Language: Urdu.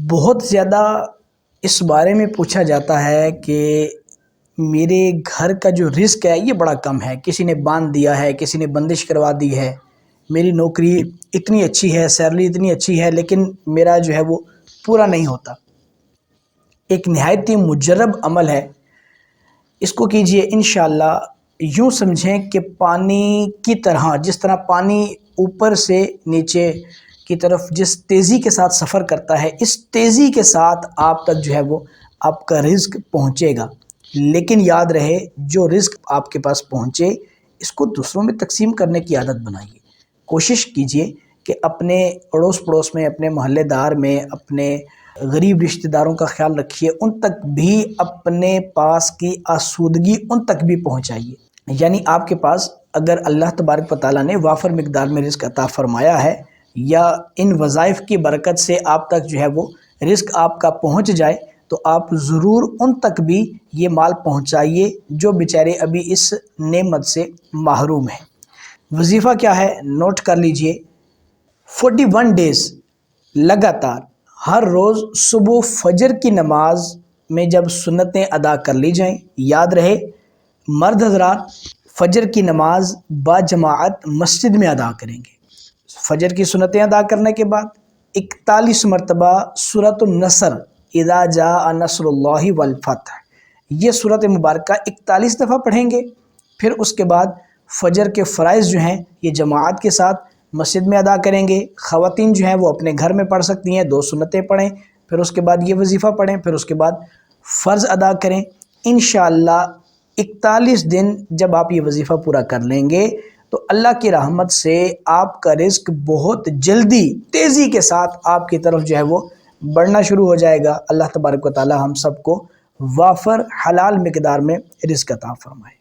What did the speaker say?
بہت زیادہ اس بارے میں پوچھا جاتا ہے کہ میرے گھر کا جو رزق ہے یہ بڑا کم ہے، کسی نے باندھ دیا ہے، کسی نے بندش کروا دی ہے، میری نوکری اتنی اچھی ہے، سیلری اتنی اچھی ہے، لیکن میرا جو ہے وہ پورا نہیں ہوتا۔ ایک نہایت ہی مجرب عمل ہے، اس کو کیجئے انشاءاللہ۔ یوں سمجھیں کہ پانی کی طرح، جس طرح پانی اوپر سے نیچے کی طرف جس تیزی کے ساتھ سفر کرتا ہے، اس تیزی کے ساتھ آپ تک جو ہے وہ آپ کا رزق پہنچے گا۔ لیکن یاد رہے، جو رزق آپ کے پاس پہنچے اس کو دوسروں میں تقسیم کرنے کی عادت بنائیے۔ کوشش کیجئے کہ اپنے اڑوس پڑوس میں، اپنے محلے دار میں، اپنے غریب رشتہ داروں کا خیال رکھیے، ان تک بھی اپنے پاس کی آسودگی ان تک بھی پہنچائیے۔ یعنی آپ کے پاس اگر اللہ تبارک و تعالیٰ نے وافر مقدار میں رزق عطا فرمایا ہے، یا ان وظائف کی برکت سے آپ تک جو ہے وہ رزق آپ کا پہنچ جائے، تو آپ ضرور ان تک بھی یہ مال پہنچائیے جو بیچارے ابھی اس نعمت سے محروم ہیں۔ وظیفہ کیا ہے؟ نوٹ کر لیجئے۔ 41 ڈیز لگاتار ہر روز صبح فجر کی نماز میں جب سنتیں ادا کر لی جائیں، یاد رہے مرد حضرات فجر کی نماز با جماعت مسجد میں ادا کریں گے۔ فجر کی سنتیں ادا کرنے کے بعد 41 مرتبہ سورۃ النصر، اذا جاء نصر اللہ والفتح، یہ سورۃ مبارکہ 41 دفعہ پڑھیں گے۔ پھر اس کے بعد فجر کے فرائض جو ہیں یہ جماعت کے ساتھ مسجد میں ادا کریں گے۔ خواتین جو ہیں وہ اپنے گھر میں پڑھ سکتی ہیں، 2 سنتیں پڑھیں، پھر اس کے بعد یہ وظیفہ پڑھیں، پھر اس کے بعد فرض ادا کریں۔ انشاءاللہ 41 دن جب آپ یہ وظیفہ پورا کر لیں گے تو اللہ کی رحمت سے آپ کا رزق بہت جلدی تیزی کے ساتھ آپ کی طرف جو ہے وہ بڑھنا شروع ہو جائے گا۔ اللہ تبارک و تعالی ہم سب کو وافر حلال مقدار میں رزق عطا فرمائے۔